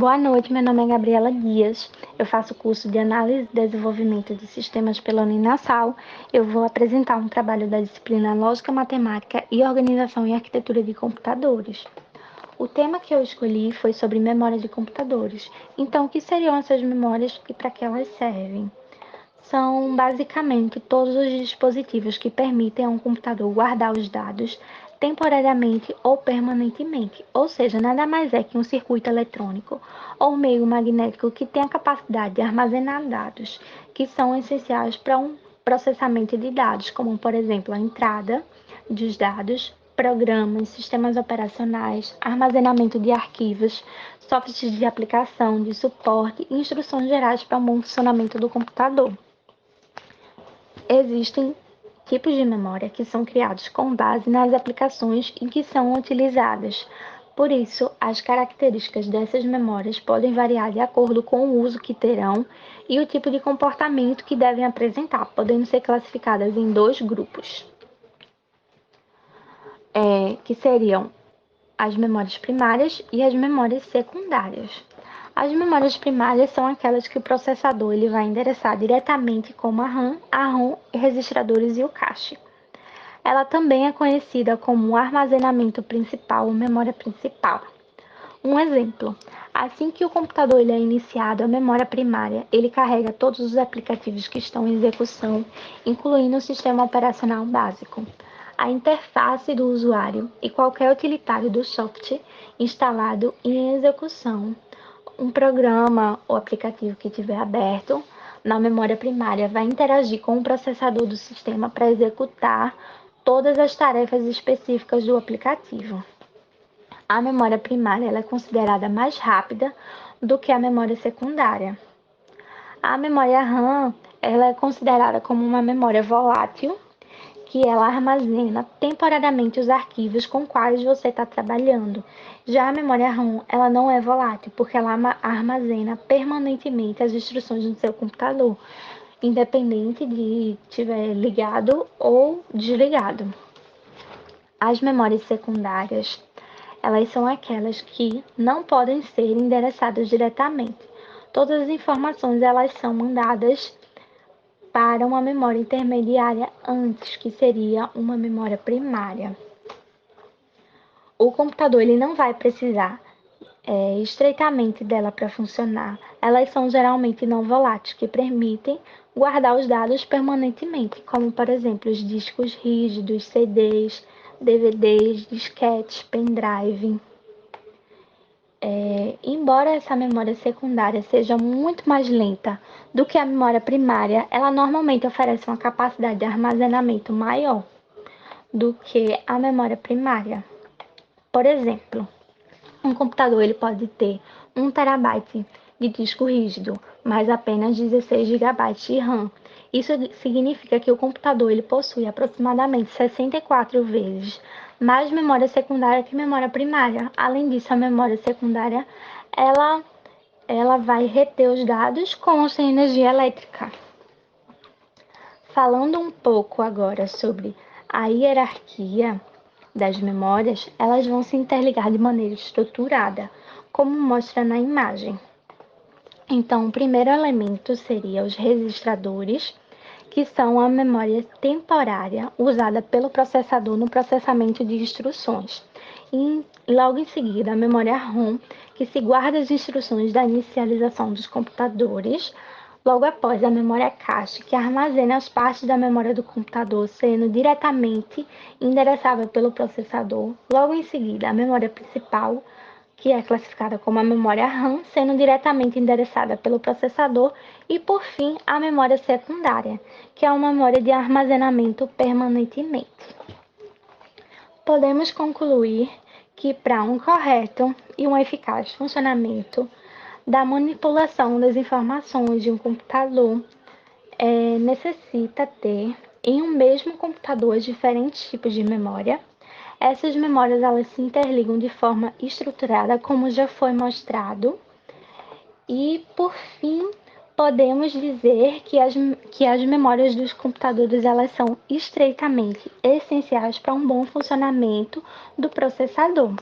Boa noite, meu nome é Gabriela Dias. Eu faço curso de Análise e Desenvolvimento de Sistemas pela Uninasal. Eu vou apresentar um trabalho da disciplina Lógica Matemática e Organização e Arquitetura de Computadores. O tema que eu escolhi foi sobre memória de computadores. Então, o que seriam essas memórias e para que elas servem? São basicamente todos os dispositivos que permitem a um computador guardar os dados temporariamente ou permanentemente, ou seja, nada mais é que um circuito eletrônico ou meio magnético que tem a capacidade de armazenar dados, que são essenciais para um processamento de dados, como por exemplo a entrada dos dados, programas, sistemas operacionais, armazenamento de arquivos, softwares de aplicação, de suporte e instruções gerais para o bom funcionamento do computador. Existem tipos de memória que são criados com base nas aplicações em que são utilizadas. Por isso, as características dessas memórias podem variar de acordo com o uso que terão e o tipo de comportamento que devem apresentar, podendo ser classificadas em dois grupos, que seriam as memórias primárias e as memórias secundárias. As memórias primárias são aquelas que o processador ele vai endereçar diretamente, como a ROM, registradores e o cache. Ela também é conhecida como armazenamento principal ou memória principal. Um exemplo: assim que o computador ele é iniciado, a memória primária ele carrega todos os aplicativos que estão em execução, incluindo o sistema operacional básico, a interface do usuário e qualquer utilitário do software instalado em execução. Um programa ou aplicativo que estiver aberto na memória primária vai interagir com o processador do sistema para executar todas as tarefas específicas do aplicativo. A memória primária ela é considerada mais rápida do que a memória secundária. A memória RAM ela é considerada como uma memória volátil, que ela armazena temporariamente os arquivos com quais você está trabalhando. Já a memória RAM, ela não é volátil, porque ela armazena permanentemente as instruções no seu computador, independente de estiver ligado ou desligado. As memórias secundárias, elas são aquelas que não podem ser endereçadas diretamente. Todas as informações elas são mandadas para uma memória intermediária antes, que seria uma memória primária. O computador ele não vai precisar estreitamente dela para funcionar. Elas são geralmente não voláteis, que permitem guardar os dados permanentemente, como por exemplo os discos rígidos, CDs, DVDs, disquetes, pendrive. Embora essa memória secundária seja muito mais lenta do que a memória primária, ela normalmente oferece uma capacidade de armazenamento maior do que a memória primária. Por exemplo, um computador ele pode ter 1 terabyte de disco rígido, mas apenas 16 gigabytes de RAM. Isso significa que o computador ele possui aproximadamente 64 vezes mais memória secundária que memória primária. Além disso, a memória secundária ela vai reter os dados com ou sem energia elétrica. Falando um pouco agora sobre a hierarquia das memórias, elas vão se interligar de maneira estruturada, como mostra na imagem. Então, o primeiro elemento seria os registradores, que são a memória temporária usada pelo processador no processamento de instruções. E logo em seguida, a memória ROM, que se guarda as instruções da inicialização dos computadores. Logo após, a memória cache, que armazena as partes da memória do computador, sendo diretamente endereçável pelo processador. Logo em seguida, a memória principal, que é classificada como a memória RAM, sendo diretamente endereçada pelo processador. E, por fim, a memória secundária, que é uma memória de armazenamento permanentemente. Podemos concluir que, para um correto e um eficaz funcionamento da manipulação das informações de um computador, necessita ter em um mesmo computador diferentes tipos de memória. Essas memórias elas se interligam de forma estruturada, como já foi mostrado. E, por fim, podemos dizer que as memórias dos computadores elas são estreitamente essenciais para um bom funcionamento do processador.